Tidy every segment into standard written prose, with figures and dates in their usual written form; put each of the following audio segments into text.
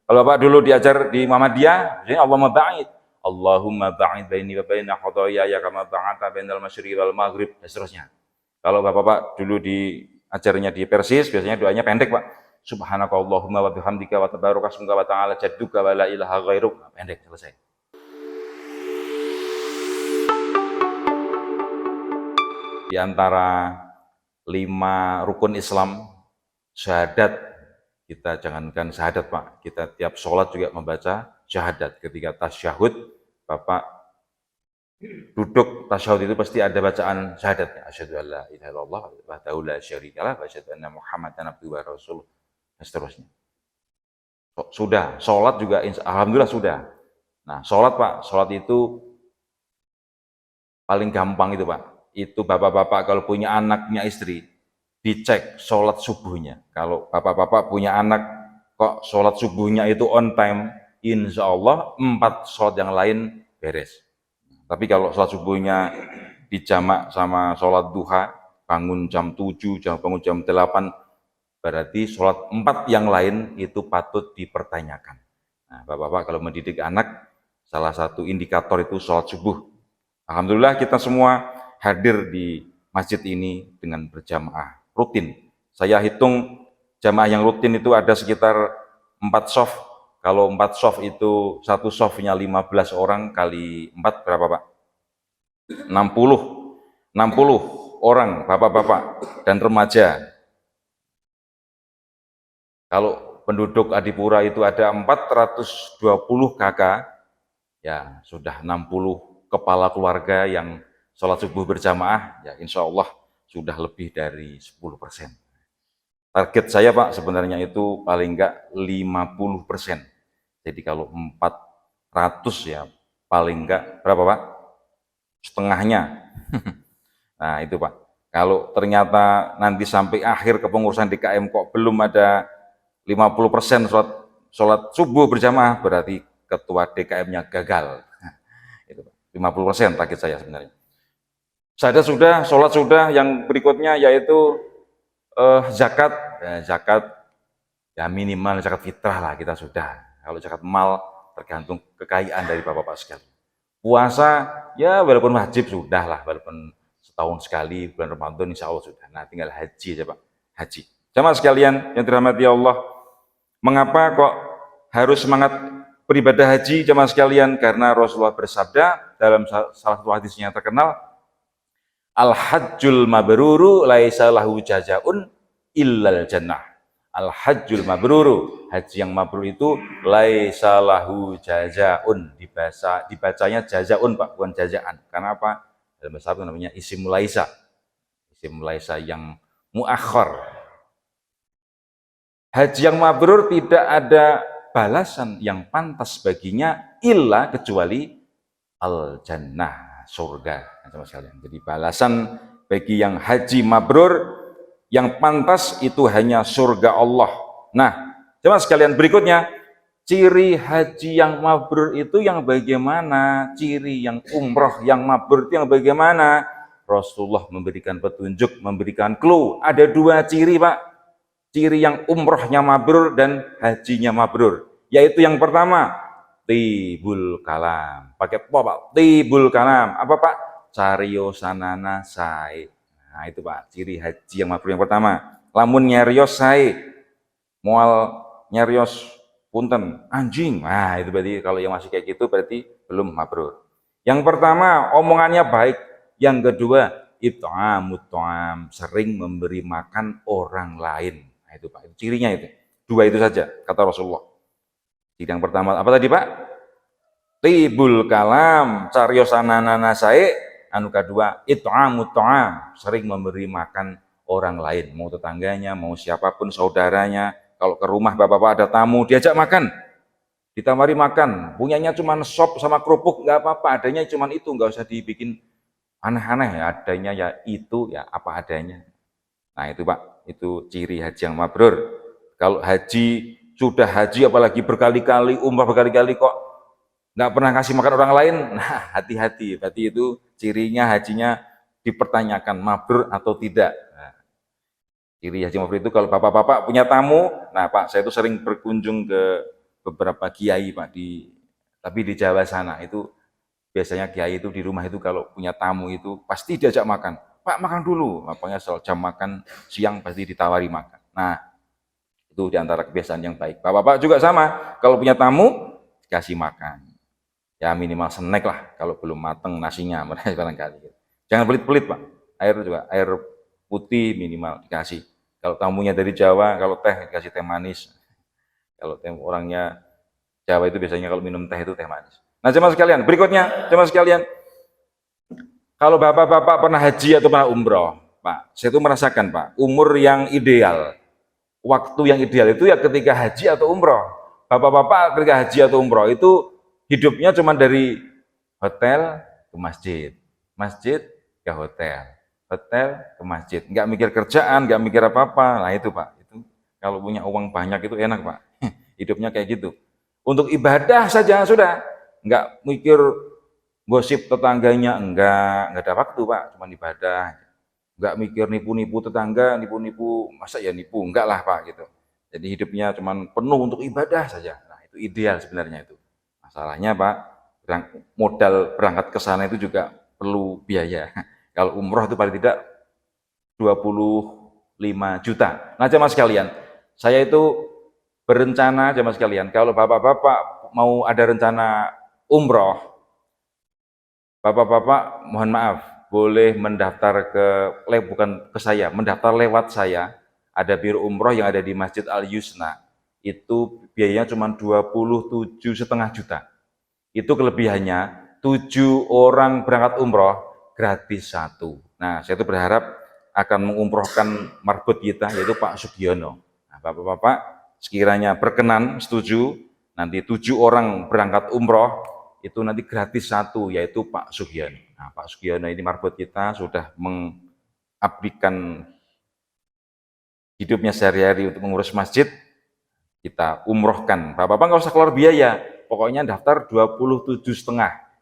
Kalau Bapak dulu diajar di Muhammadiyah, jadi Allahumma ba'id baini wa baina khotoyaya kama ba'ata bainal masyriqi wal maghrib, dan seterusnya. Kalau Bapak dulu diajarnya di Persis, biasanya doanya pendek, Pak. Subhanakallahumma wa bihamdika wa tabaraka ismuka wa ta'ala jadduka wa la ilaha ghairuk. Pendek, selesai. Di antara 5 rukun Islam, syahadat, kita jangankan syahadat Pak, kita tiap sholat juga membaca syahadat. Ketika tasyahud, Bapak duduk tasyahud itu pasti ada bacaan syahadatnya. Asyhadu an la ilaha illallah wahdahu la syarikalah wa asyhadu anna Muhammadan abduhu wa rasuluh, dan seterusnya. Sudah, sholat juga alhamdulillah sudah. Nah, sholat Pak, sholat itu paling gampang itu Pak. Itu bapak-bapak kalau punya anak, punya istri, dicek sholat subuhnya. Kalau bapak-bapak punya anak, kok sholat subuhnya itu on time, insya Allah 4 sholat yang lain beres. Tapi kalau sholat subuhnya dijamak sama sholat duha, bangun jam 7, bangun jam 8, berarti sholat 4 yang lain itu patut dipertanyakan. Nah, bapak-bapak kalau mendidik anak, salah satu indikator itu sholat subuh. Alhamdulillah kita semua hadir di masjid ini dengan berjamaah rutin. Saya hitung jamaah yang rutin itu ada sekitar 4 shaf. Kalau 4 shaf itu satu shafnya 15 orang kali 4 berapa Pak? 60 orang bapak-bapak dan remaja. Kalau penduduk Adipura itu ada 420 kakak, ya sudah 60 kepala keluarga yang sholat subuh berjamaah, ya insya Allah sudah lebih dari 10%. Target saya Pak sebenarnya itu paling enggak 50%. Jadi kalau 400 ya paling enggak berapa Pak? Setengahnya. Nah itu Pak. Kalau ternyata nanti sampai akhir kepengurusan DKM kok belum ada 50% sholat subuh berjamaah, berarti ketua DKM-nya gagal. Itu Pak. 50% target saya sebenarnya. Syahadat sudah, sholat sudah, yang berikutnya yaitu zakat. Zakat ya minimal zakat fitrah lah kita sudah. Kalau zakat mal tergantung kekayaan dari bapak-bapak sekalian. Puasa ya walaupun wajib sudah lah, walaupun setahun sekali bulan Ramadan insya Allah sudah. Nah tinggal haji aja Pak, haji. Jamaah sekalian yang dirahmati Allah, mengapa kok harus semangat beribadah haji jamaah sekalian? Karena Rasulullah bersabda dalam salah satu hadisnya terkenal, Al-hajjul mabruru laisa lahu jazaun illal jannah. Al-hajjul mabruru, haji yang mabrur itu laisa lahu jazaun, dibacanya jazaun Pak, bukan jazaan. Karena apa? Dalam bahasa Arab namanya isim laisa. Isim laisa yang muakhir. Haji yang mabrur tidak ada balasan yang pantas baginya illa kecuali al-jannah, surga. Jadi balasan bagi yang haji mabrur yang pantas itu hanya surga Allah. Nah, jemaah sekalian berikutnya, ciri haji yang mabrur itu yang bagaimana? Ciri yang umroh yang mabrur itu yang bagaimana? Rasulullah memberikan petunjuk, memberikan clue. Ada 2 ciri Pak. Ciri yang umrohnya mabrur dan hajinya mabrur. Yaitu yang pertama, tibul kalam. Pakai apa Pak? Tibul kalam. Apa Pak? Cariosanana sae. Nah itu Pak, ciri haji yang mabrur yang pertama. Lamun nyarios sae, mual nyarios punten anjing. Nah itu berarti kalau yang masih kayak gitu berarti belum mabrur. Yang pertama omongannya baik. Yang kedua it'amut ta'am, sering memberi makan orang lain. Nah itu Pak, itu cirinya itu. 2 itu saja kata Rasulullah. Ciri yang pertama apa tadi Pak? Tibul kalam, cariosanana sae. Anu kedua, it'amut ta'am, sering memberi makan orang lain, mau tetangganya, mau siapapun saudaranya. Kalau ke rumah bapak-bapak ada tamu, diajak makan, ditawari makan, punyanya cuma sop sama kerupuk, nggak apa-apa, adanya cuma itu, nggak usah dibikin aneh-aneh, adanya ya itu, ya apa adanya. Nah itu Pak, itu ciri haji yang mabrur. Kalau haji, sudah haji apalagi berkali-kali, umrah berkali-kali kok nggak pernah kasih makan orang lain, nah hati-hati, berarti itu cirinya hajinya dipertanyakan mabrur atau tidak. Nah, ciri haji mabrur itu kalau bapak-bapak punya tamu, nah Pak saya itu sering berkunjung ke beberapa kiai Pak tapi di Jawa sana itu biasanya kiai itu di rumah itu kalau punya tamu itu pasti diajak makan. Pak makan dulu, apanya soal jam makan siang pasti ditawari makan. Nah, itu diantara kebiasaan yang baik. Bapak-bapak juga sama, kalau punya tamu dikasih makan. Ya minimal snack lah, kalau belum mateng nasinya barangkali. Jangan pelit-pelit Pak. Air juga, air putih minimal dikasih. Kalau tamunya dari Jawa, kalau teh dikasih teh manis. Kalau teh orangnya Jawa itu biasanya kalau minum teh itu teh manis. Nah jemaah sekalian, berikutnya jemaah sekalian, kalau bapak-bapak pernah haji atau pernah umroh, Pak, saya itu merasakan Pak, umur yang ideal, waktu yang ideal itu ya ketika haji atau umroh. Bapak-bapak ketika haji atau umroh itu hidupnya cuma dari hotel ke masjid, masjid ke hotel, hotel ke masjid, nggak mikir kerjaan, nggak mikir apa-apa. Nah itu Pak, itu kalau punya uang banyak itu enak Pak, hidupnya kayak gitu. Untuk ibadah saja sudah, nggak mikir gosip tetangganya, enggak ada waktu Pak, cuma ibadah. Nggak mikir nipu-nipu tetangga, nipu-nipu, masa ya nipu, enggak lah Pak gitu. Jadi hidupnya cuma penuh untuk ibadah saja. Nah itu ideal sebenarnya itu. Masalahnya Pak, modal berangkat ke sana itu juga perlu biaya. Kalau umroh itu paling tidak 25 juta. Nah jemaah sekalian, saya itu berencana jemaah sekalian, kalau bapak-bapak mau ada rencana umroh, bapak-bapak mohon maaf, boleh mendaftar bukan ke saya, mendaftar lewat saya. Ada biro umroh yang ada di Masjid Al Yusna. Itu biayanya cuma 27,5 juta. Itu kelebihannya, 7 orang berangkat umroh gratis 1. Nah, saya itu berharap akan mengumrohkan marbot kita, yaitu Pak Sugiono. Nah, bapak-bapak sekiranya berkenan, setuju, nanti 7 orang berangkat umroh, itu nanti gratis 1, yaitu Pak Sugiono. Nah, Pak Sugiono ini marbot kita sudah mengabdikan hidupnya sehari-hari untuk mengurus masjid, kita umrohkan. Bapak-bapak nggak usah keluar biaya, pokoknya daftar 27,5.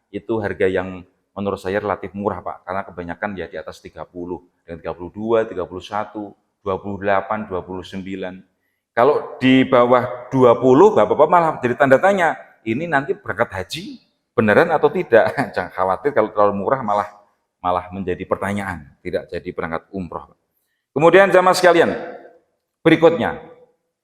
Itu harga yang menurut saya relatif murah Pak, karena kebanyakan ya di atas 30, dengan 32, 31, 28, 29. Kalau di bawah 20, Bapak-bapak malah jadi tanda tanya, ini nanti berangkat haji beneran atau tidak? Jangan khawatir kalau terlalu murah malah menjadi pertanyaan, tidak jadi berangkat umroh. Kemudian jamaah sekalian, berikutnya,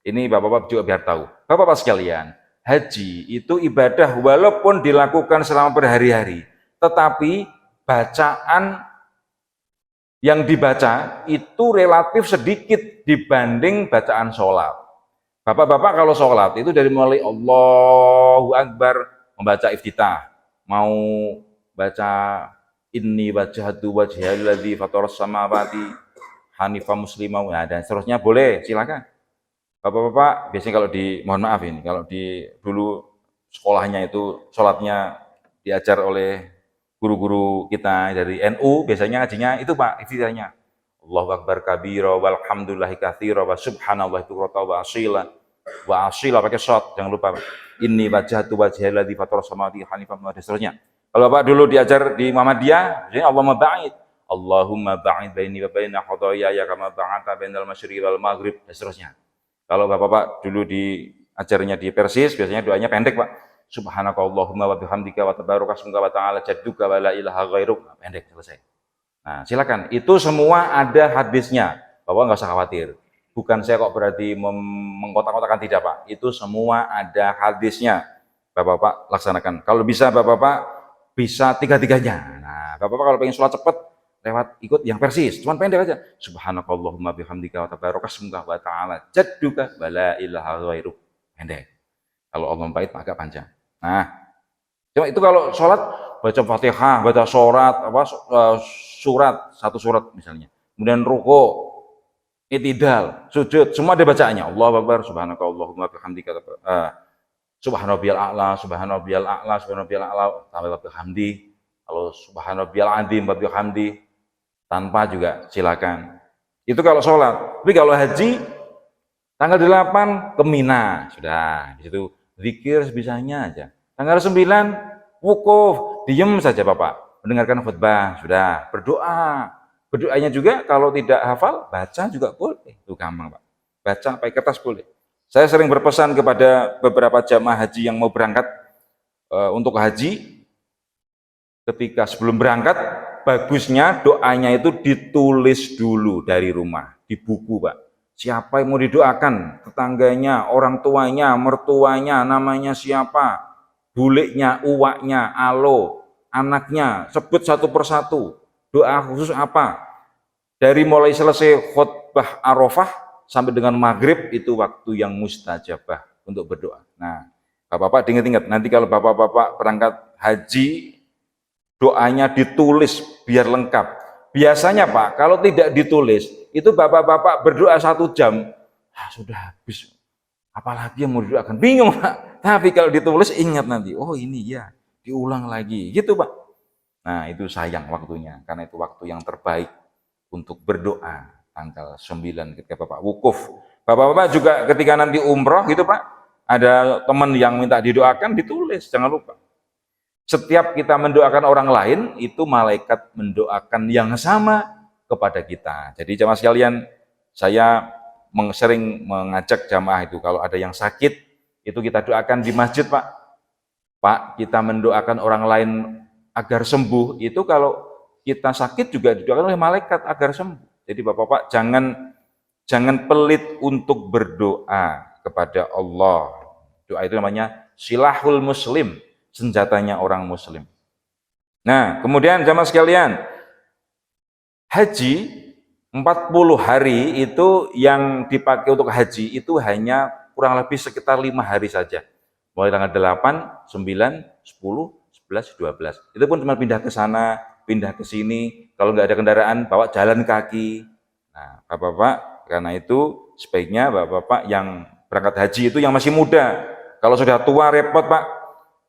ini Bapak-bapak juga biar tahu, Bapak-bapak sekalian, haji itu ibadah walaupun dilakukan selama berhari-hari, tetapi bacaan yang dibaca itu relatif sedikit dibanding bacaan sholat. Bapak-bapak kalau sholat itu dari mulai Allahu Akbar, membaca iftitah, mau baca inni wajhatu wajhiyal ladzi fataras samawati hanifah muslimah, nah, dan seterusnya boleh, silakan. Bapak-bapak biasanya kalau mohon maaf ini, kalau dulu sekolahnya itu sholatnya diajar oleh guru-guru kita dari NU, biasanya ngajinya itu Pak, iftitahnya Allahu Akbar kabira walhamdulillahi katsira wa subhanallah bukratan wa asila pakai shot, jangan lupa Pak. Inni wajhatu wajhiyal ladzi fataras samawati hanifan dan seterusnya. Kalau Bapak dulu diajar di Muhammadiyah, biasanya Allahumma ba'id baini wa baina khataaya kama ba'adta bainal masyriqi wal maghrib dan seterusnya. Kalau Bapak dulu diajarnya di Persis, biasanya doanya pendek Pak. Subhanakallahumma wa bihamdika wa tabaraka ismuka wa ta'ala jadduka wa la ilaha ghairuk. Pendek, selesai. Nah, silakan. Itu semua ada hadisnya. Bapak nggak usah khawatir. Bukan saya kok berarti mengkotak-kotakan, tidak Pak. Itu semua ada hadisnya. Bapak-bapak laksanakan. Kalau bisa Bapak-bapak bisa tiga-tiganya. Nah, Bapak-bapak kalau pengen sholat cepat, lewat ikut yang Persis, cuman pendek aja. Subhanakallahumma bihamdika wa tabaraka ismuka wa ta'ala jadduka wa la ilaha ghairuk. Pendek. Kalau Allah baik agak panjang. Nah, cuma itu kalau sholat baca Fatihah, baca surat, satu surat misalnya. Kemudian ruku, i'tidal, sujud, semua ada bacaannya. Allahu Akbar, subhanakallahumma bihamdika subhanarabbiyal a'la, subhanarabbiyal a'la, subhanarabbiyal a'la, tambah bihamdi. Kalau subhanarabbiyal azim wa bihamdi, tanpa juga silakan. Itu kalau sholat. Tapi kalau haji, tanggal 8 ke Mina, sudah. Di situ zikir sebisanya aja. Tanggal 9, wukuf, diem saja Bapak. Mendengarkan khutbah, sudah. Berdoa. Berdoanya juga kalau tidak hafal, baca juga boleh. Itu gampang Pak. Baca pakai kertas boleh. Saya sering berpesan kepada beberapa jamaah haji yang mau berangkat untuk haji, ketika sebelum berangkat, bagusnya doanya itu ditulis dulu dari rumah, di buku, Pak. Siapa yang mau didoakan? Tetangganya, orang tuanya, mertuanya, namanya siapa? Buliknya, uwaknya, alo, anaknya, sebut satu persatu. Doa khusus apa? Dari mulai selesai khutbah Arafah sampai dengan maghrib itu waktu yang mustajabah untuk berdoa. Nah, Bapak-bapak ingat-ingat, nanti kalau Bapak-bapak berangkat haji, doanya ditulis biar lengkap. Biasanya Pak, kalau tidak ditulis, itu Bapak-bapak berdoa 1 jam, sudah habis. Apalagi yang mau didoakan, bingung Pak. Tapi kalau ditulis ingat nanti, oh ini ya, diulang lagi, gitu Pak. Nah itu sayang waktunya, karena itu waktu yang terbaik untuk berdoa tanggal 9 ketika Bapak wukuf. Bapak-bapak juga ketika nanti umroh gitu Pak, ada teman yang minta didoakan, ditulis, jangan lupa. Setiap kita mendoakan orang lain, itu malaikat mendoakan yang sama kepada kita. Jadi jamaah sekalian, saya sering mengajak jamaah itu, kalau ada yang sakit, itu kita doakan di masjid Pak. Pak, kita mendoakan orang lain agar sembuh, itu kalau kita sakit juga didoakan oleh malaikat agar sembuh. Jadi Bapak-bapak jangan pelit untuk berdoa kepada Allah. Doa itu namanya silahul muslim, senjatanya orang muslim. Nah, kemudian jamaah sekalian, haji 40 hari itu yang dipakai untuk haji itu hanya kurang lebih sekitar 5 hari saja. Mulai tanggal 8, 9, 10, 11, 12. Itu pun cuma pindah ke sana, pindah ke sini. Kalau nggak ada kendaraan, bawa jalan kaki. Nah, Bapak-bapak, karena itu sebaiknya Bapak-bapak yang berangkat haji itu yang masih muda. Kalau sudah tua repot Pak,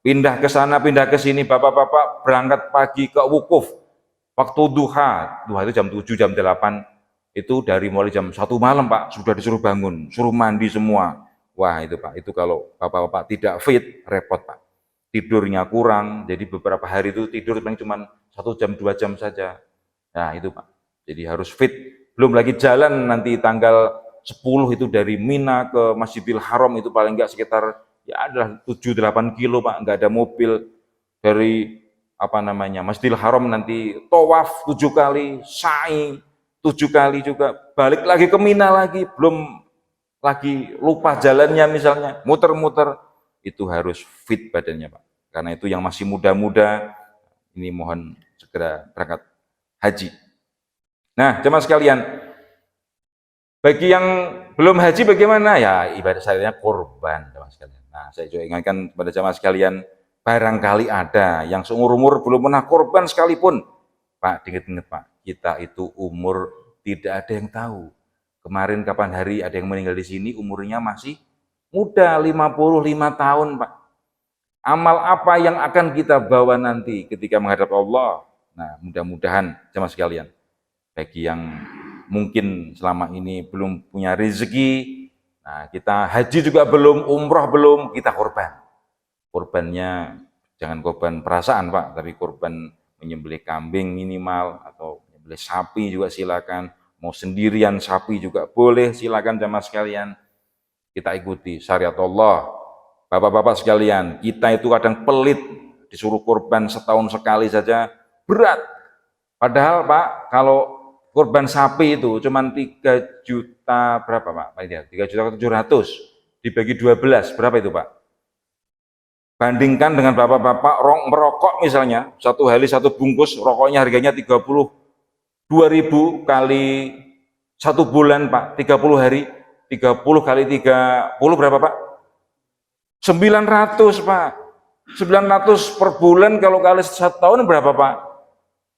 pindah ke sana, pindah ke sini. Bapak-bapak berangkat pagi ke wukuf. Waktu duha itu jam 7, jam 8, itu dari mulai jam 1 malam Pak, sudah disuruh bangun, suruh mandi semua. Wah itu Pak, itu kalau Bapak-bapak tidak fit, repot Pak. Tidurnya kurang, jadi beberapa hari itu tidur paling cuma 1 jam, 2 jam saja. Nah itu Pak, jadi harus fit. Belum lagi jalan nanti tanggal 10 itu dari Mina ke Masjidil Haram itu paling enggak sekitar ya adalah 7-8 kilo Pak, enggak ada mobil. Dari Masjidil Haram nanti tawaf 7 kali, sa'i 7 kali juga, balik lagi ke Mina lagi, belum lagi lupa jalannya misalnya, muter-muter, itu harus fit badannya Pak. Karena itu yang masih muda-muda, ini mohon segera berangkat haji. Nah, jemaah sekalian, bagi yang belum haji bagaimana? Ya, ibadah syariatnya kurban, jemaah sekalian. Nah, saya juga ingatkan kepada jemaah sekalian, barangkali ada yang seumur-umur belum pernah korban sekalipun. Pak, ingat-ingat Pak, kita itu umur tidak ada yang tahu. Kemarin kapan hari ada yang meninggal di sini, umurnya masih muda, 55 tahun Pak. Amal apa yang akan kita bawa nanti ketika menghadap Allah? Nah, mudah-mudahan jemaah sekalian, bagi yang mungkin selama ini belum punya rezeki, nah kita haji juga belum, umroh belum, kita korban. Korbannya jangan korban perasaan Pak, tapi korban menyembelih kambing minimal, atau menyembelih sapi juga silakan, mau sendirian sapi juga boleh, silakan jamaah sekalian. Kita ikuti syariat Allah. Bapak-bapak sekalian, kita itu kadang pelit, disuruh korban setahun sekali saja berat. Padahal Pak, kalau korban sapi itu cuma 3 juta berapa Pak? 3.700.000 dibagi 12, berapa itu Pak? Bandingkan dengan bapak-bapak merokok misalnya, 1 hari 1 bungkus, rokoknya harganya 32.000 kali 1 bulan Pak, 30 hari, 30 kali 30 berapa Pak? 900 Pak. 900 per bulan, kalau kali 1 tahun berapa Pak?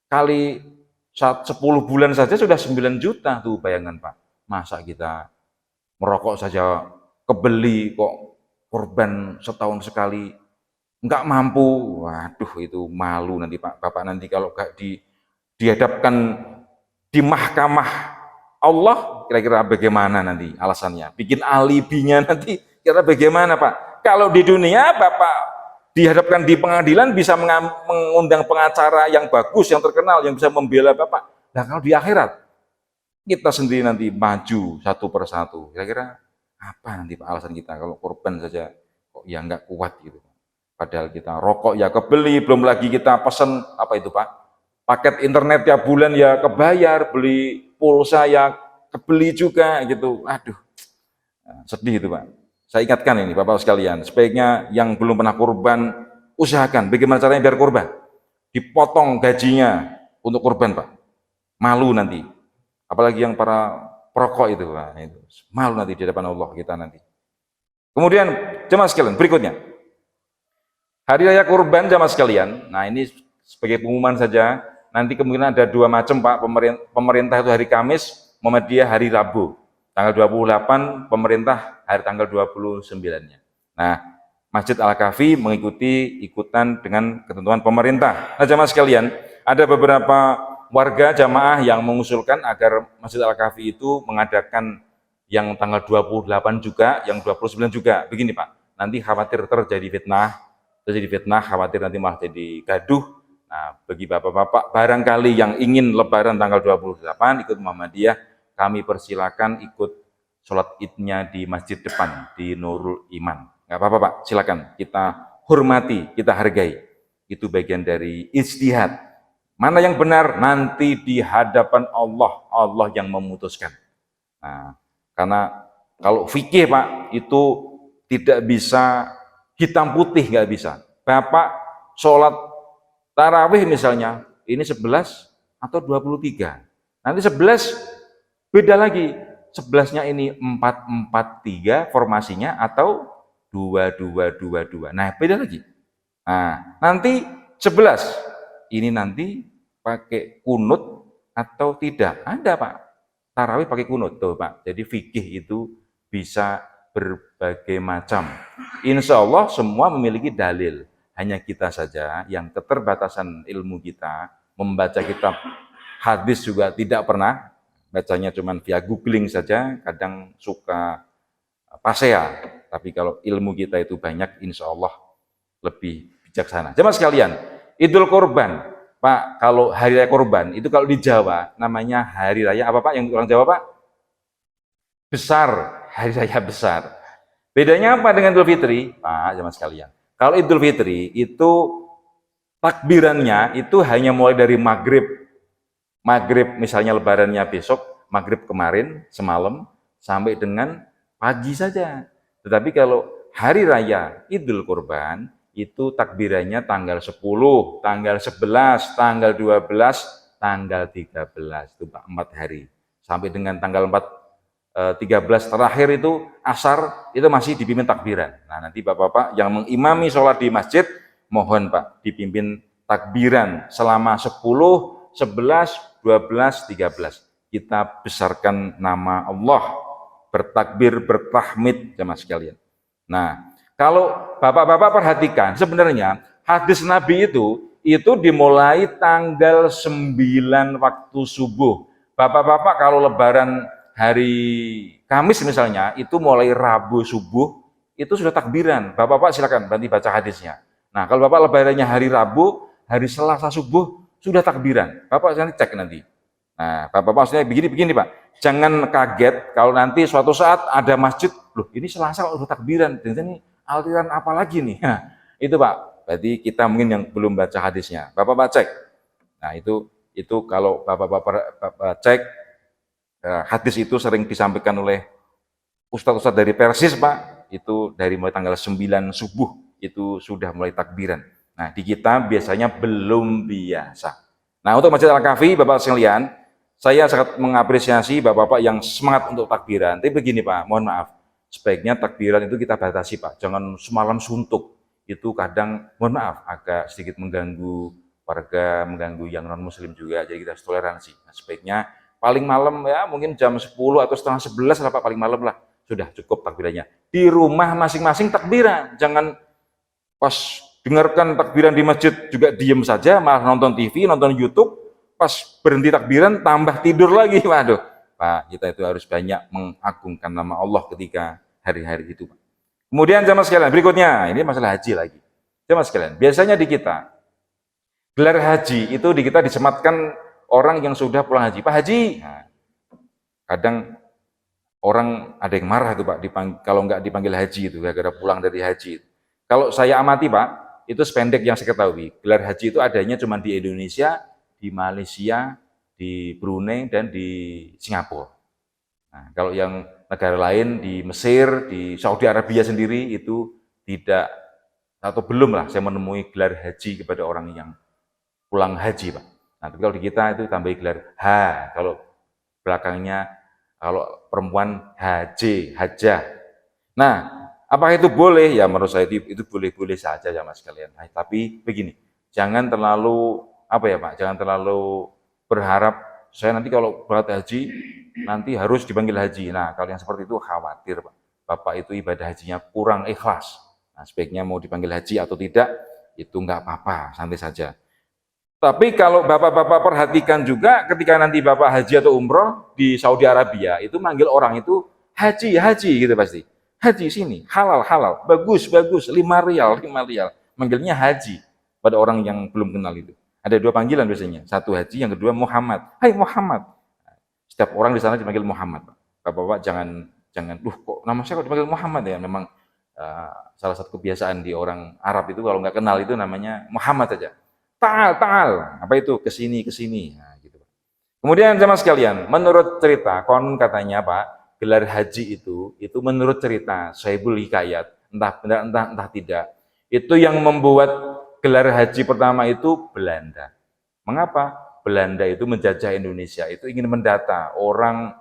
Kali 10 bulan saja sudah 9 juta tuh, bayangan Pak. Masa kita merokok saja kebeli kok korban setahun sekali nggak mampu, waduh itu malu nanti Pak. Bapak nanti kalau nggak dihadapkan di mahkamah Allah, kira-kira bagaimana nanti alasannya? Bikin alibinya nanti kira bagaimana Pak? Kalau di dunia Bapak dihadapkan di pengadilan bisa mengundang pengacara yang bagus, yang terkenal, yang bisa membela Bapak. Nah kalau di akhirat, kita sendiri nanti maju satu persatu, kira-kira Apa nanti Pak alasan kita kalau korban saja kok ya nggak kuat gitu. Padahal kita rokok ya kebeli, belum lagi kita pesen apa itu Pak? Paket internet tiap bulan ya kebayar, beli pulsa ya kebeli juga gitu. Aduh, sedih itu Pak. Saya ingatkan ini Bapak sekalian, sebaiknya yang belum pernah kurban usahakan bagaimana caranya biar kurban. Dipotong gajinya untuk kurban Pak. Malu nanti. Apalagi yang para perokok itu Pak, itu malu nanti di hadapan Allah kita nanti. Kemudian jemaah sekalian, berikutnya. Hari raya kurban jemaah sekalian. Nah, ini sebagai pengumuman saja. Nanti kemungkinan ada dua macam Pak. Pemerintah itu hari Kamis, Muhammadiyah hari Rabu. Tanggal 28, pemerintah hari tanggal 29-nya. Nah, Masjid Al-Kahfi mengikuti ikutan dengan ketentuan pemerintah. Nah, jemaah sekalian, ada beberapa warga jamaah yang mengusulkan agar Masjid Al-Kahfi itu mengadakan yang tanggal 28 juga, yang 29 juga. Begini Pak, nanti khawatir terjadi fitnah, khawatir nanti malah jadi gaduh. Nah, bagi bapak-bapak barangkali yang ingin lebaran tanggal 28 ikut Muhammadiyah, kami persilakan ikut sholat idnya di masjid depan, di Nurul Iman. Nggak apa-apa Pak, silakan. Kita hormati, kita hargai. Itu bagian dari ijtihad. Mana yang benar nanti di hadapan Allah, Allah yang memutuskan. Nah, karena kalau fikih Pak, itu tidak bisa hitam putih, nggak bisa. Bapak sholat tarawih misalnya, ini 11 atau 23. Nanti 11 beda lagi, 11-nya ini 4-4-3 formasinya atau 2-2-2-2. Nah, beda lagi. Nah, nanti 11 ini nanti pakai kunut atau tidak? Ada Pak. Tarawih pakai kunut tuh Pak. Jadi fikih itu bisa berbagai macam. Insya Allah semua memiliki dalil. Hanya kita saja yang keterbatasan ilmu kita, membaca kitab hadis juga tidak pernah, bacanya cuma via googling saja, kadang suka pasea. Tapi kalau ilmu kita itu banyak, insya Allah lebih bijaksana. Jemaah sekalian, Idul Kurban, Pak, kalau hari raya kurban, itu kalau di Jawa, namanya hari raya apa Pak, yang orang Jawa Pak? Besar, hari raya besar. Bedanya apa dengan Idul Fitri? Pak, jemaah sekalian, kalau Idul Fitri, itu takbirannya, itu hanya mulai dari maghrib misalnya lebarannya besok, maghrib kemarin, semalam, sampai dengan pagi saja. Tetapi kalau hari raya Idul Kurban, itu takbirannya tanggal 10, tanggal 11, tanggal 12, tanggal 13, itu 4 hari. Sampai dengan tanggal 13 terakhir itu asar, itu masih dipimpin takbiran. Nah, nanti Bapak-Bapak yang mengimami sholat di masjid, mohon Pak, dipimpin takbiran selama 10, 11, 12, 13. Kita besarkan nama Allah, bertakbir, bertahmid, jemaah sekalian. Nah, kalau Bapak-Bapak perhatikan, sebenarnya hadis Nabi itu dimulai tanggal 9 waktu subuh. Bapak-bapak kalau lebaran hari Kamis misalnya, itu mulai Rabu subuh, itu sudah takbiran. Bapak-bapak silakan nanti baca hadisnya. Nah, kalau Bapak lebarannya hari Rabu, hari Selasa subuh, sudah takbiran. Bapak nanti cek nanti. Nah, Bapak-bapak maksudnya begini Pak. Jangan kaget kalau nanti suatu saat ada masjid, loh ini Selasa kok udah takbiran. Ini aliran apa lagi nih? Nah, itu Pak. Berarti kita mungkin yang belum baca hadisnya. Bapak-bapak cek. Nah, itu kalau Bapak-bapak cek, hadis itu sering disampaikan oleh ustadz-ustadz dari Persis Pak. Itu dari mulai tanggal 9 subuh itu sudah mulai takbiran. Nah, di kita biasanya belum biasa. Nah, untuk Masjid Al-Kahfi, Bapak sekalian, saya sangat mengapresiasi Bapak-Bapak yang semangat untuk takbiran. Tapi begini Pak, mohon maaf, sebaiknya takbiran itu kita batasi Pak, jangan semalam suntuk. Itu kadang, mohon maaf, agak sedikit mengganggu warga, mengganggu yang non-muslim juga, jadi kita harus toleransi. Nah, sebaiknya paling malam ya, mungkin jam 10 atau setengah 11 lah Pak, paling malam lah. Sudah cukup takbirannya. Di rumah masing-masing takbiran, jangan pas dengarkan takbiran di masjid juga diem saja, malah nonton TV, nonton YouTube, pas berhenti takbiran tambah tidur lagi. Waduh, Pak, kita itu harus banyak mengagungkan nama Allah ketika hari-hari itu, Pak. Kemudian jamaah sekalian, berikutnya, ini masalah haji lagi. Jamaah sekalian, biasanya di kita, gelar haji itu di kita disematkan orang yang sudah pulang haji. Pak Haji, nah, kadang orang ada yang marah itu Pak, kalau nggak dipanggil haji itu, gara-gara pulang dari haji. Kalau saya amati Pak, itu sependek yang saya ketahui, gelar haji itu adanya cuma di Indonesia, di Malaysia, di Brunei, dan di Singapura. Nah, kalau yang negara lain di Mesir, di Saudi Arabia sendiri itu tidak atau belum lah saya menemui gelar haji kepada orang yang pulang haji Pak. Nah, tapi kalau di kita itu tambahi gelar H, kalau belakangnya kalau perempuan HJ, hajah. Nah, apakah itu boleh? Ya menurut saya itu boleh-boleh saja ya Mas kalian. Nah, tapi begini, jangan terlalu apa ya Pak, jangan terlalu berharap saya nanti kalau berangkat haji nanti harus dipanggil haji. Nah, kalau yang seperti itu khawatir Pak. Bapak itu ibadah hajinya kurang ikhlas. Nah, sebaiknya mau dipanggil haji atau tidak, itu enggak apa-apa, santai saja. Tapi kalau bapak-bapak perhatikan juga ketika nanti bapak haji atau umroh di Saudi Arabia, itu manggil orang itu haji, haji gitu pasti. Haji sini, halal, halal, bagus, bagus, 5 rial, 5 rial. Manggilnya haji pada orang yang belum kenal itu. Ada 2 panggilan biasanya, satu haji, yang kedua Muhammad. Hai Muhammad. Setiap orang di sana dipanggil Muhammad. Bapak-bapak jangan, kok nama saya kok dipanggil Muhammad ya? Memang salah satu kebiasaan di orang Arab itu kalau nggak kenal itu namanya Muhammad saja. Ta'al, apa itu? Kesini, kesini. Nah, gitu. Kemudian sama sekalian, menurut cerita, konon katanya Pak, gelar haji itu menurut cerita, Sahibul Hikayat, entah benar, entah tidak, itu yang membuat gelar haji pertama itu Belanda. Mengapa? Belanda itu menjajah Indonesia, itu ingin mendata orang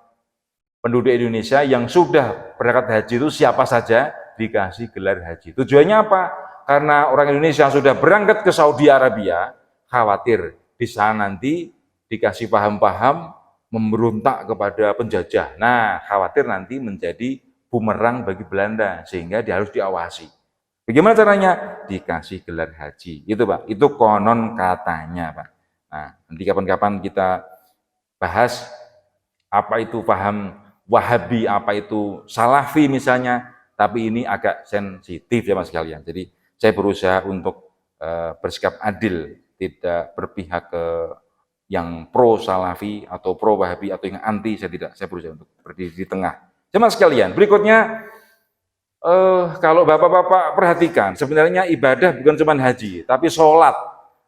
penduduk Indonesia yang sudah berangkat haji itu siapa saja dikasih gelar haji. Tujuannya apa? Karena orang Indonesia yang sudah berangkat ke Saudi Arabia, khawatir di sana nanti dikasih paham-paham memberontak kepada penjajah. Nah, khawatir nanti menjadi bumerang bagi Belanda, sehingga dia harus diawasi. Bagaimana caranya? Dikasih gelar haji. Itu Pak, itu konon katanya Pak. Nah, nanti kapan-kapan kita bahas apa itu paham Wahabi, apa itu Salafi misalnya, tapi ini agak sensitif ya Mas sekalian. Jadi saya berusaha untuk bersikap adil, tidak berpihak ke yang pro Salafi atau pro Wahabi atau yang anti, saya tidak. Saya berusaha untuk berdiri di tengah. Jemaah sekalian, berikutnya kalau bapak-bapak perhatikan, sebenarnya ibadah bukan cuma haji, tapi sholat.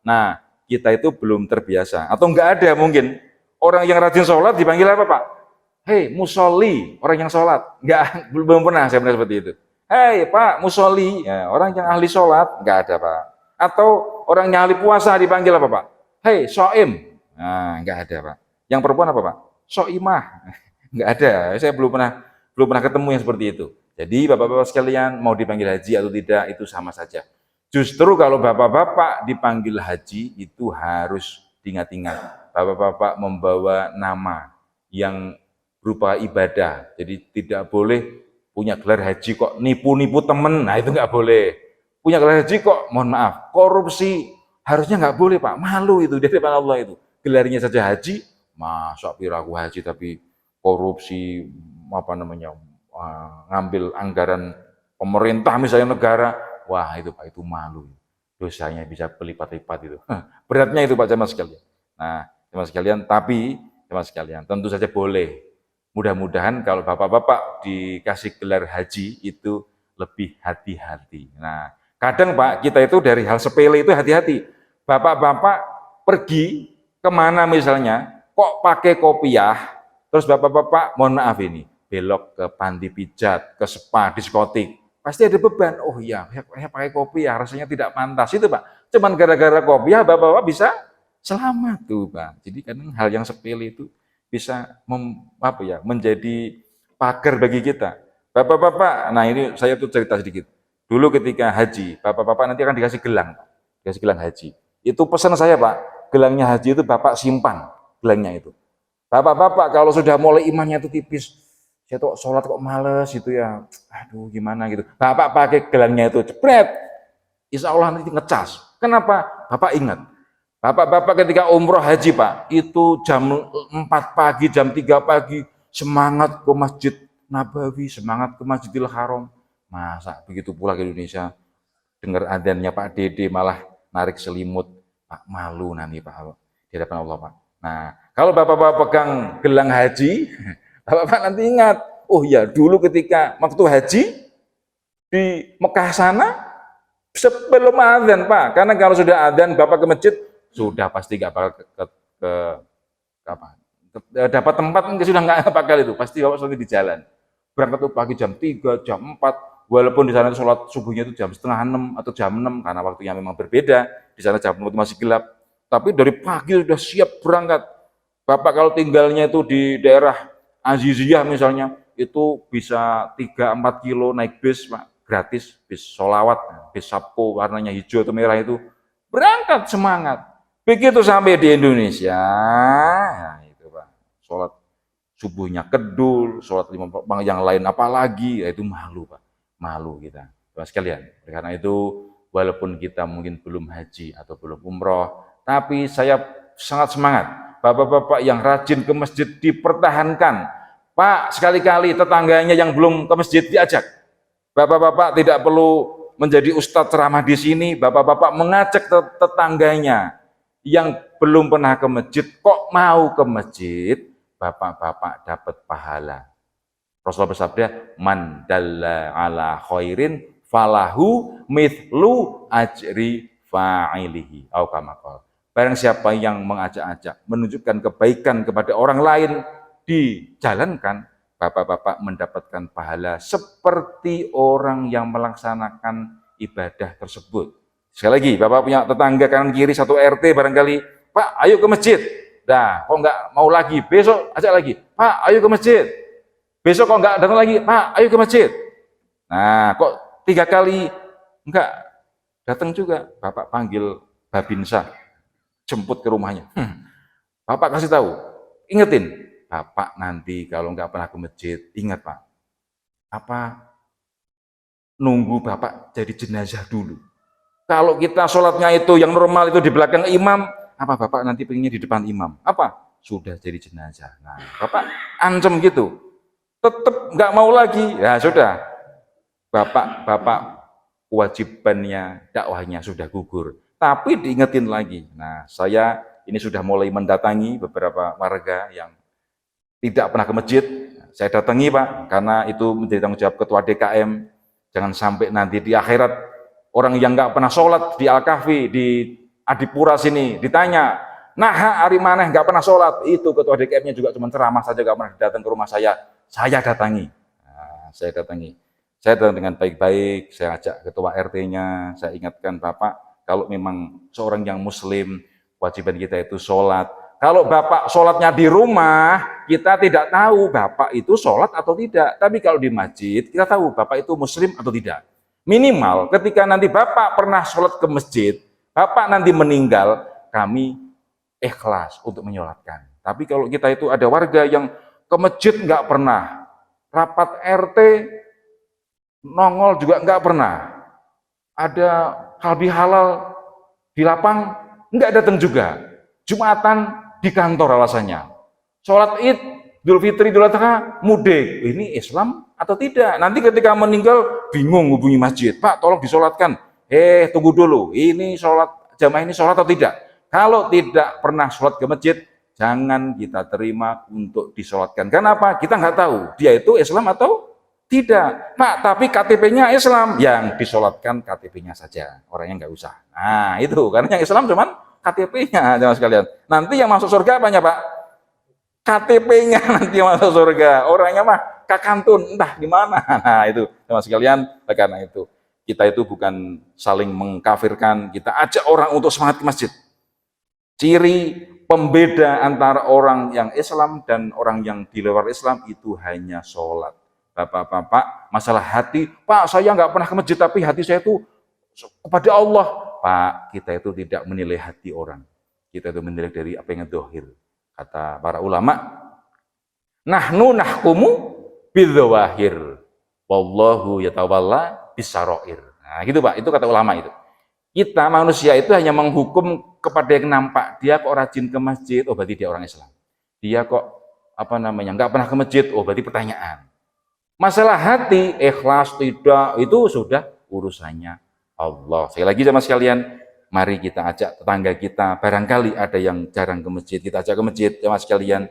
Nah, kita itu belum terbiasa atau enggak ada mungkin orang yang rajin sholat dipanggil apa Pak? Hei musolli, orang yang sholat. Enggak, belum pernah saya benar seperti itu. Hei Pak musolli, ya, orang yang ahli sholat, enggak ada Pak. Atau orang yang ahli puasa dipanggil apa Pak? Hei soim, nah enggak ada Pak. Yang perempuan apa Pak? Soimah, enggak ada. Saya belum pernah ketemu yang seperti itu. Jadi bapak-bapak sekalian mau dipanggil haji atau tidak itu sama saja. Justru kalau bapak-bapak dipanggil haji itu harus diingat-ingat. Bapak-bapak membawa nama yang berupa ibadah. Jadi tidak boleh punya gelar haji kok nipu-nipu temen, nah itu nggak boleh. Punya gelar haji kok, mohon maaf, korupsi, harusnya nggak boleh Pak, malu itu di depan Allah itu. Gelarnya saja haji, masa piraku haji tapi korupsi, apa namanya, ngambil anggaran pemerintah misalnya negara, wah itu Pak, itu malu. Dosanya bisa berlipat-lipat itu. Beratnya itu Pak jemaah sekalian. Nah, jemaah sekalian, tapi jemaah sekalian, tentu saja boleh. Mudah-mudahan kalau bapak-bapak dikasih gelar haji itu lebih hati-hati. Nah, kadang Pak, kita itu dari hal sepele itu hati-hati. Bapak-bapak pergi kemana misalnya, kok pakai kopiah, terus bapak-bapak, mohon maaf ini, belok ke panti pijat, ke spa, diskotik, pasti ada beban. Oh iya, saya pakai kopiah, rasanya tidak pantas. Itu Pak, cuman gara-gara kopiah, bapak-bapak bisa selamat tuh Pak. Jadi kadang hal yang sepele itu bisa menjadi pagar bagi kita. Bapak-bapak, nah ini saya tuh cerita sedikit. Dulu ketika haji, bapak-bapak nanti akan dikasih gelang haji. Itu pesan saya Pak, gelangnya haji itu Bapak simpan, gelangnya itu. Bapak-bapak kalau sudah mulai imannya itu tipis, saya tuh sholat kok males gitu ya, aduh gimana gitu. Bapak pakai gelangnya itu, jepret, insya Allah nanti ngecas. Kenapa? Bapak ingat, Bapak-bapak ketika umroh haji Pak, itu jam 4 pagi, jam 3 pagi, semangat ke Masjid Nabawi, semangat ke Masjidil Haram. Masa begitu pulang ke Indonesia, dengar adzannya Pak Dede malah narik selimut, Pak malu nanti Pak di hadapan Allah Pak. Nah, kalau bapak-bapak pegang gelang haji, bapak-bapak nanti ingat, Oh ya, dulu ketika waktu haji di Mekah sana, sebelum adzan Pak, karena kalau sudah adzan Bapak ke masjid, sudah pasti nggak bakal ke apa, dapat tempat sudah nggak bakal itu, pasti Bapak selalu di jalan. Berangkat tuh pagi jam 3, jam 4, walaupun di sana sholat subuhnya itu jam setengah 6 atau jam 6, karena waktunya memang berbeda, di sana jam 6 itu masih gelap, tapi dari pagi sudah siap berangkat. Bapak kalau tinggalnya itu di daerah Aziziyah misalnya, itu bisa 3-4 kilo naik bis Pak, gratis, bis solawat, bis Sapo warnanya hijau atau merah itu, berangkat semangat. Begitu sampai di Indonesia, nah itu Pak, sholat subuhnya kedul, sholat lima yang lain apalagi, ya itu malu Pak, malu kita. Bapak sekalian, karena itu walaupun kita mungkin belum haji atau belum umroh, tapi saya sangat semangat, bapak-bapak yang rajin ke masjid dipertahankan. Pak, sekali-kali tetangganya yang belum ke masjid diajak. Bapak-bapak tidak perlu menjadi ustadz ceramah di sini, bapak-bapak mengajak tetangganya yang belum pernah ke masjid, kok mau ke masjid, bapak-bapak dapat pahala. Rasulullah bersabda, man dalla ala khairin falahu mithlu ajri fa'ilihi. Atau kama qala. Barang siapa yang mengajak-ajak, menunjukkan kebaikan kepada orang lain, dijalankan, bapak-bapak mendapatkan pahala seperti orang yang melaksanakan ibadah tersebut. Sekali lagi, bapak punya tetangga kanan kiri satu RT barangkali, Pak, ayo ke masjid. Nah, kok nggak mau lagi, besok ajak lagi, Pak, ayo ke masjid. Besok kok nggak datang lagi, Pak, ayo ke masjid. Nah, kok 3 kali enggak datang juga, bapak panggil Babinsa, jemput ke rumahnya. Bapak kasih tahu, ingetin, Bapak nanti kalau nggak pernah ke masjid, ingat Pak, apa nunggu Bapak jadi jenazah dulu. Kalau kita sholatnya itu yang normal itu di belakang imam, apa Bapak nanti pengennya di depan imam? Apa? Sudah jadi jenazah. Nah, Bapak ancam gitu, tetap nggak mau lagi. Ya sudah, Bapak kewajibannya dakwahnya sudah gugur. Tapi diingetin lagi. Nah, saya ini sudah mulai mendatangi beberapa warga yang tidak pernah ke masjid. Saya datangi Pak, karena itu menjadi tanggung jawab ketua DKM. Jangan sampai nanti di akhirat orang yang nggak pernah sholat di Al-Kahfi, di Adipura sini ditanya, nah hari mana nggak pernah sholat, itu ketua DKM-nya juga cuma ceramah saja, nggak pernah datang ke rumah saya datangi. Nah, saya datang dengan baik-baik, saya ajak ketua RT-nya, saya ingatkan Bapak, kalau memang seorang yang muslim, kewajiban kita itu sholat. Kalau Bapak sholatnya di rumah, kita tidak tahu Bapak itu sholat atau tidak. Tapi kalau di masjid, kita tahu Bapak itu muslim atau tidak. Minimal ketika nanti Bapak pernah sholat ke masjid, Bapak nanti meninggal, kami ikhlas untuk menyolatkan. Tapi kalau kita itu ada warga yang ke masjid nggak pernah, rapat RT nongol juga nggak pernah, ada halbi halal di lapang nggak datang juga, Jumatan di kantor alasannya, sholat Id, Idul Fitri, Idul Adha, mudik, ini Islam atau tidak? Nanti ketika meninggal bingung hubungi masjid, Pak tolong disolatkan, tunggu dulu, ini sholat jamaah ini sholat atau tidak? Kalau tidak pernah sholat ke masjid, jangan kita terima untuk disolatkan. Kenapa? Kita nggak tahu dia itu Islam atau tidak. Pak, tapi KTP-nya Islam, yang disolatkan KTP-nya saja, orangnya nggak usah. Nah itu, karena yang Islam cuman KTP-nya, jemaah sekalian. Nanti yang masuk surga apanya Pak? KTP-nya nanti yang masuk surga. Orangnya mah kakantun, entah di mana. Nah itu, jemaah sekalian, karena itu kita itu bukan saling mengkafirkan, kita ajak orang untuk semangat ke masjid. Ciri pembeda antara orang yang Islam dan orang yang di luar Islam itu hanya sholat. Bapak-bapak, masalah hati, Pak saya nggak pernah ke masjid tapi hati saya itu kepada Allah. Pak, kita itu tidak menilai hati orang. Kita itu menilai dari apa yang dzahir. Kata para ulama, nahnu nahkumu bidzawahir, wallahu yatawalla bisarair. Nah, gitu Pak, itu kata ulama itu. Kita manusia itu hanya menghukum kepada yang nampak. Dia kok rajin ke masjid, oh berarti dia orang Islam. Dia kok nggak pernah ke masjid, oh berarti pertanyaan. Masalah hati, ikhlas tidak, itu sudah urusannya Allah. Sekali lagi sama sekalian, mari kita ajak tetangga kita, barangkali ada yang jarang ke masjid, kita ajak ke masjid, sama sekalian.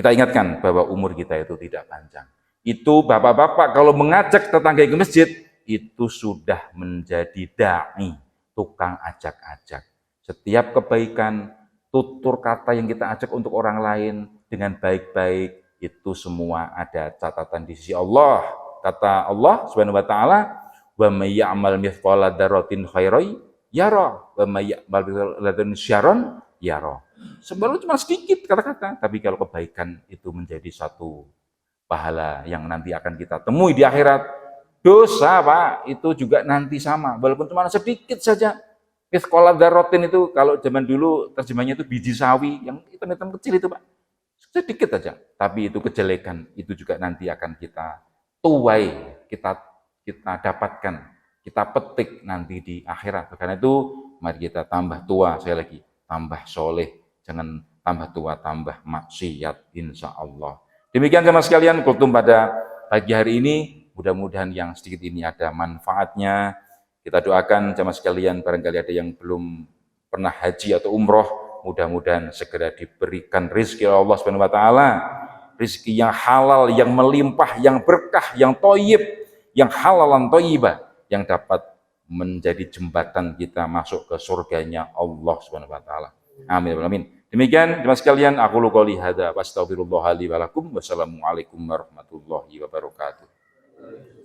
Kita ingatkan bahwa umur kita itu tidak panjang. Itu bapak-bapak kalau mengajak tetangga ke masjid, itu sudah menjadi da'i, tukang ajak-ajak. Setiap kebaikan, tutur kata yang kita ajak untuk orang lain dengan baik-baik, itu semua ada catatan di sisi Allah. Kata Allah Subhanahu wa taala, "Wa may ya'mal mithqala dzarratin khairan yara, wa may ya'mal mithqala dzarratin syarran yara." Sebenarnya cuma sedikit kata-kata, tapi kalau kebaikan itu menjadi satu pahala yang nanti akan kita temui di akhirat. Dosa, Pak, itu juga nanti sama, walaupun cuma sedikit saja. Mithqala dzarratin itu kalau zaman dulu terjemahnya itu biji sawi, yang hitam-hitam kecil itu, Pak. Sedikit saja, tapi itu kejelekan, itu juga nanti akan kita tuai, kita dapatkan, kita petik nanti di akhirat. Karena itu mari kita tambah tua, saya lagi tambah soleh, jangan tambah tua, tambah maksiat, insya Allah. Demikian sama sekalian kultum pada pagi hari ini, mudah-mudahan yang sedikit ini ada manfaatnya. Kita doakan sama sekalian, barangkali ada yang belum pernah haji atau umroh, mudah-mudahan segera diberikan rezeki Allah Subhanahu wa taala, rezeki yang halal, yang melimpah, yang berkah, yang thayyib, yang halalan thayyibah, yang dapat menjadi jembatan kita masuk ke surganya Allah Subhanahu wa taala. Amin. Amin. Demikian teman sekalian, aku qouli hadza wa astaghfirullah li wa lakum. Wassalamualaikum warahmatullahi wabarakatuh.